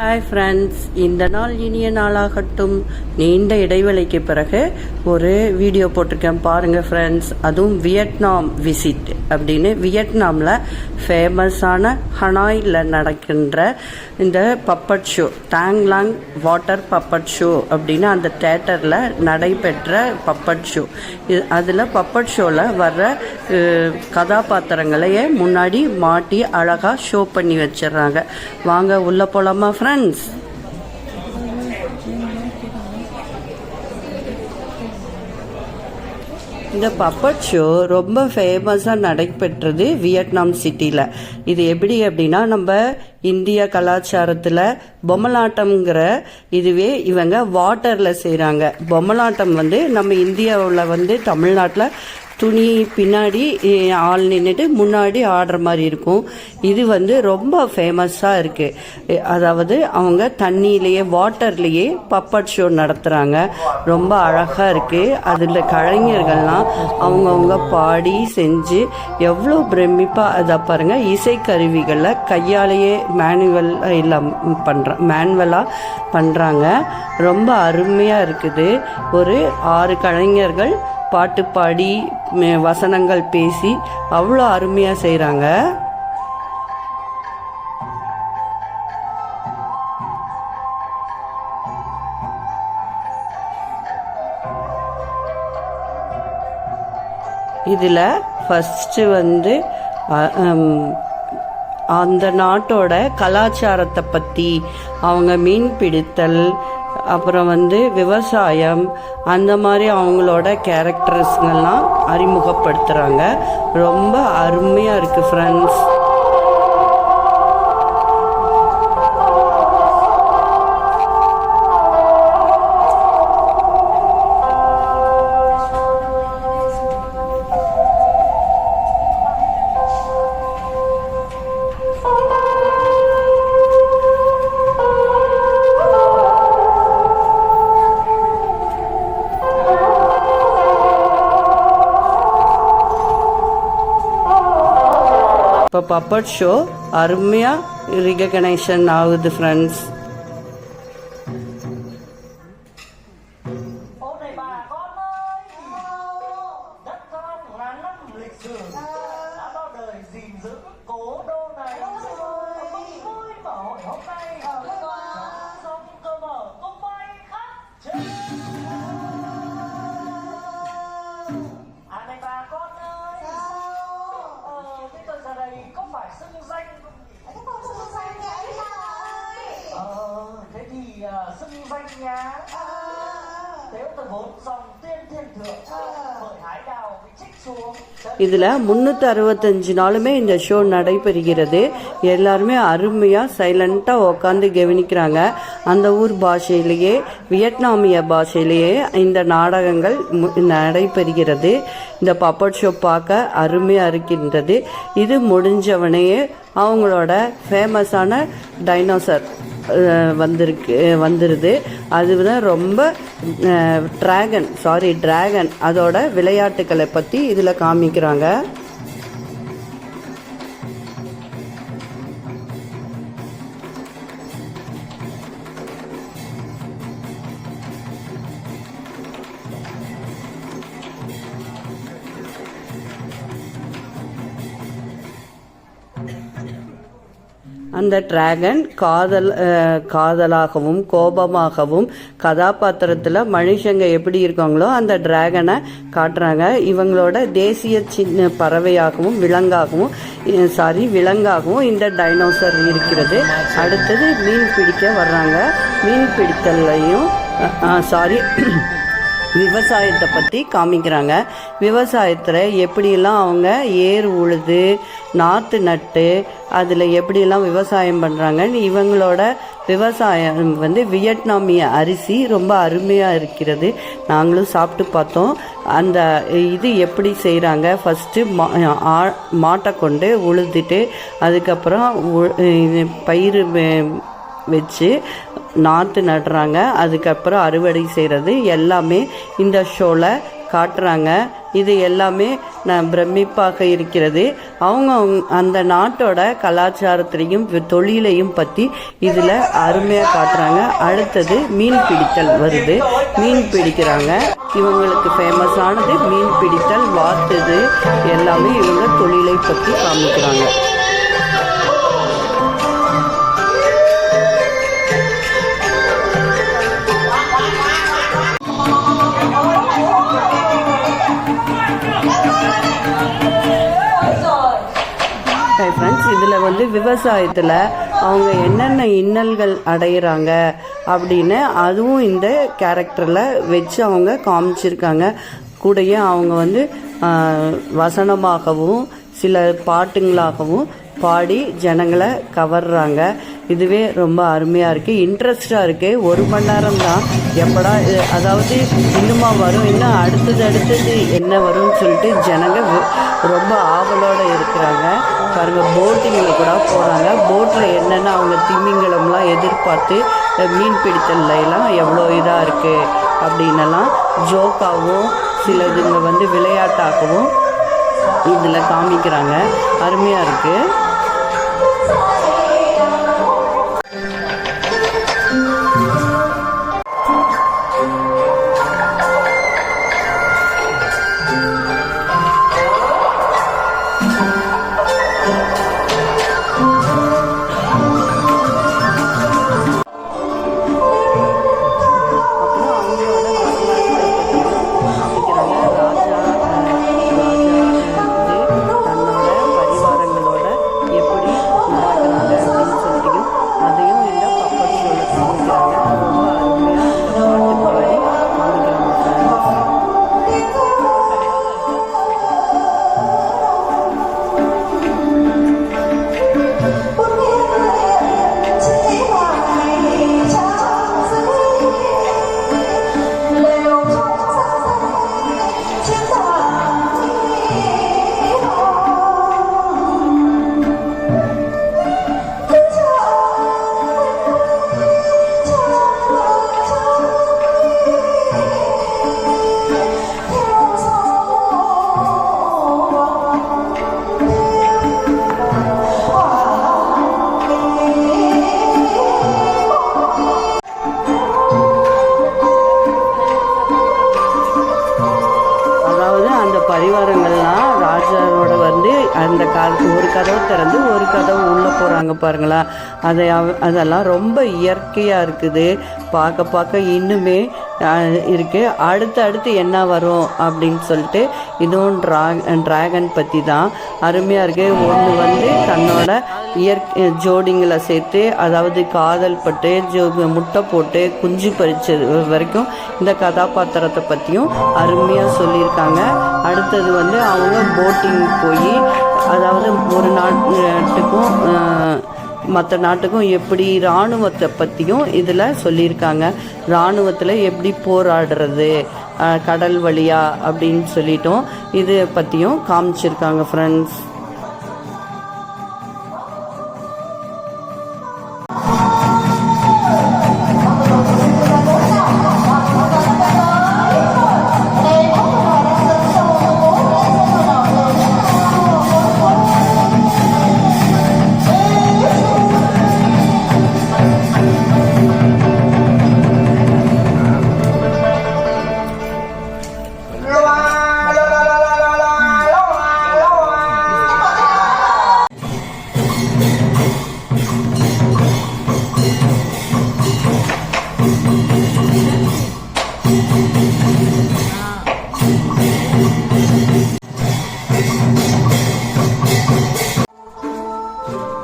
Hi friends, இந்த நாள் இனிய நாளாகட்டும். நீண்ட இடைவெளிக்கு பிறகு ஒரு வீடியோ போட்டிருக்கேன் பாருங்கள் ஃப்ரெண்ட்ஸ். அதுவும் வியட்நாம் விசிட் அப்படின்னு வியட்நாமில் ஃபேமஸான ஹனாயில் நடக்கின்ற இந்த puppet show, Thang Long water puppet show அப்படின்னு அந்த தேட்டரில் நடைபெற்ற பப்பட் ஷோ. அதில் பப்பட் ஷோவில் வர்ற கதாபாத்திரங்களையே முன்னாடி மாட்டி அழகாக ஷோ பண்ணி வச்சிடுறாங்க. வாங்க உள்ள போலாமா ஃப்ரெண்ட்ஸ்? இந்த பப்பட் ஷோ ரொம்ப ஃபேமஸாக நடைபெற்றது வியட்நாம் சிட்டியில். இது எப்படி அப்படின்னா, நம்ம இந்திய கலாச்சாரத்தில் பொம்மலாட்டம்ங்கிற இதுவே இவங்க வாட்டரில் செய்கிறாங்க. பொம்மலாட்டம் நம்ம இந்தியாவில் தமிழ்நாட்டில் துணி பின்னாடி ஆள் நின்றுட்டு முன்னாடி ஆடுற மாதிரி இருக்கும். இது ரொம்ப ஃபேமஸாக இருக்குது. அதாவது அவங்க தண்ணியிலேயே வாட்டர்லேயே பப்பட் ஷோ நடத்துகிறாங்க. ரொம்ப அழகாக இருக்குது. அதில் கலைஞர்கள்லாம் அவங்கவுங்க பாடி செஞ்சு எவ்வளோ பிரமிப்பாக அதை பாருங்கள். இசைக்கருவிகளில் கையாலேயே மேனுவலாக பண்ணுறாங்க. ரொம்ப அருமையாக இருக்குது. ஒரு 6 கலைஞர்கள் பாட்டு பாடி வசனங்கள் பேசி அவ்வளோ அருமையாக செய்கிறாங்க. இதில் ஃபஸ்ட்டு அந்த நாட்டோட கலாச்சாரத்தை பற்றி, அவங்க மீன் பிடித்தல், அப்புறம் விவசாயம், அந்த மாதிரி அவங்களோட கேரக்டர்ஸ்கெல்லாம் அறிமுகப்படுத்துகிறாங்க. ரொம்ப அருமையாக இருக்குது ஃப்ரெண்ட்ஸ். இப்போ பப்பட் ஷோ அருமையாக ரிகக்னைசேஷன் ஆகுது friends. xưng danh nhá. Nếu từ 4 dòng tiên thiên thượng bởi hải đào bị trích xuống. இதில் 365 நாளுமே இந்த ஷோ நடைபெறுகிறது. எல்லாருமே அருமையாக சைலண்ட்டாக உட்காந்து கவனிக்கிறாங்க. அந்த ஊர் பாஷையிலேயே, வியட்நாமிய பாஷையிலேயே இந்த நாடகங்கள் நடைபெறுகிறது. இந்த பப்பட் ஷோ பார்க்க அருமையாக இருக்கின்றது. இது முடிஞ்சவனையே அவங்களோட ஃபேமஸான டைனோசர் வந்துருது. அதுதான் ரொம்ப டிராகன் அதோட விளையாட்டுக்களை பற்றி இதில் காமிக்கிறாங்க. அந்த டிராகன் காதலாகவும் கோபமாகவும் கதாபாத்திரத்தில் மனுஷங்க எப்படி இருக்காங்களோ அந்த டிராகனை காட்டுறாங்க. இவங்களோட தேசிய சின்ன பறவையாகவும் விலங்காகவும் இந்த டைனோசர் இருக்கிறது. அடுத்தது மீன் பிடிக்க வர்றாங்க. மீன் பிடித்தல்லையும் விவசாயத்தை பற்றி காமிக்கிறாங்க. விவசாயத்தில் எப்படியெல்லாம் அவங்க ஏர் உழுது நாற்று நட்டு அதில் எப்படியெல்லாம் விவசாயம் பண்ணுறாங்கன்னு, இவங்களோட விவசாயம் வியட்நாமிய அரிசி ரொம்ப அருமையாக இருக்கிறது. நாங்களும் சாப்பிட்டு பார்த்தோம். அந்த இது எப்படி செய்கிறாங்க, ஃபஸ்ட்டு மாட்டை கொண்டு உழுதுட்டு அதுக்கப்புறம் பயிர் வச்சு நாற்று நடுறாங்க. அதுக்கப்புறம் அறுவடை செய்கிறது எல்லாமே இந்த ஷோவில் காட்டுறாங்க. இது எல்லாமே பிரமிப்பாக இருக்கிறது. அவங்க அந்த நாட்டோட கலாச்சாரத்திலையும் தொழிலையும் பற்றி இதில் அருமையாக காட்டுறாங்க. அடுத்தது மீன் பிடித்தல் வருது. மீன் பிடிக்கிறாங்க. இவங்களுக்கு ஃபேமஸானது மீன் பிடித்தல், வாத்துது எல்லாமே இவங்க தொழிலை பற்றி காமிக்கிறாங்க. ஃப்ரெண்ட்ஸ், இதில் வந்து விவசாயத்தில் அவங்க என்னென்ன இன்னல்கள் அடைகிறாங்க அப்படின்னு அதுவும் இந்த கேரக்டரில் வச்சு அவங்க காமிச்சிருக்காங்க. கூடயே அவங்க வந்து வசனமாகவும் சில பாட்டுங்களாகவும் பாடி ஜனங்களை கவர்றாங்க. இதுவே ரொம்ப அருமையாக இருக்குது, இன்ட்ரெஸ்டாக இருக்குது. 1 மணி நேரம் தான், எப்படா அதாவது இன்னுமா வரும், இன்னும் அடுத்தது என்ன வரும்னு சொல்லிட்டு ஜனங்க ரொம்ப ஆவலோடு இருக்கிறாங்க. பாருங்கள், போட்டிங்கில் கூட போகிறாங்க. போட்டில் என்னென்ன அவங்க திமிங்கலம்லாம் எதிர்பார்த்து மீன் பிடித்தல்லாம் எவ்வளோ இதாக இருக்குது அப்படின்னலாம் ஜோக்காகவும் சிலதுங்க வந்து விளையாட்டாகவும் இதில் காமிக்கிறாங்க. அருமையாக இருக்குது. பரிவாரங்கள்லாம் ராஜாவோட வந்து அந்த ஒரு கதவை திறந்து ஒரு கதவு உள்ளே போகிறாங்க பாருங்களா. அதெல்லாம் ரொம்ப இயற்கையாக இருக்குது. பார்க்க இன்னுமே இருக்குது. அடுத்து என்ன வரும் அப்படின்னு சொல்லிட்டு இதுவும் ட்ராகன் பற்றி தான் அருமையாக இருக்குது. ஒன்று வந்து தன்னோட ஜோடிங்களை சேர்த்து, அதாவது காதல் பட்டு முட்டை போட்டு குஞ்சு பறிச்சது வரைக்கும் இந்த கதாபாத்திரத்தை பற்றியும் அருமையாக சொல்லியிருக்காங்க. அடுத்தது வந்து அவங்க போட்டிங் போய், அதாவது ஒரு நாட்டுக்கும் மற்ற நாட்டுக்கும் எப்படி இராணுவத்தை பற்றியும் இதில் சொல்லியிருக்காங்க. இராணுவத்தில் எப்படி போராடுறது கடல் வழியா அப்படின்னு சொல்லிட்டோம் இது பற்றியும் காமிச்சிருக்காங்க ஃப்ரெண்ட்ஸ்.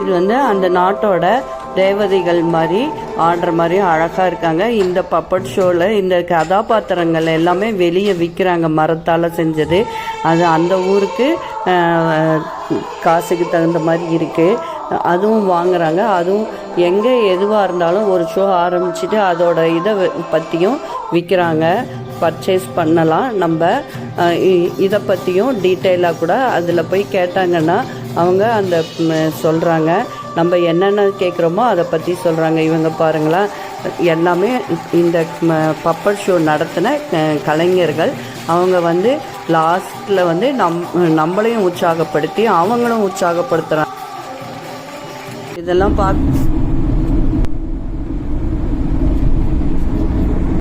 இது வந்து அந்த நாட்டோட தேவதைகள் மாதிரி ஆடுற மாதிரி அழகாக இருக்காங்க. இந்த பப்பட் ஷோவில் இந்த கதாபாத்திரங்கள் எல்லாமே வெளியே விற்கிறாங்க, மரத்தால் செஞ்சது. அது அந்த ஊருக்கு காசுக்கு தகுந்த மாதிரி இருக்குது, அதுவும் வாங்குறாங்க. அதுவும் எங்கே எதுவாக இருந்தாலும் ஒரு ஷோ ஆரம்பிச்சுட்டு அதோட இதை பற்றியும் விற்கிறாங்க, பர்ச்சேஸ் பண்ணலாம். நம்ம இதை பற்றியும் டீட்டெயிலாக கூட அதில் போய் கேட்டாங்கன்னா அவங்க அந்த சொல்கிறாங்க. நம்ம என்னென்ன கேட்குறோமோ அதை பற்றி சொல்கிறாங்க. இவங்க பாருங்களா, எல்லாமே இந்த பப்பட் ஷோ நடத்தின கலைஞர்கள். அவங்க வந்து லாஸ்ட்டில் வந்து நம்மளையும் உற்சாகப்படுத்தி அவங்களும் உற்சாகப்படுத்துகிறாங்க. இதெல்லாம் பார்த்து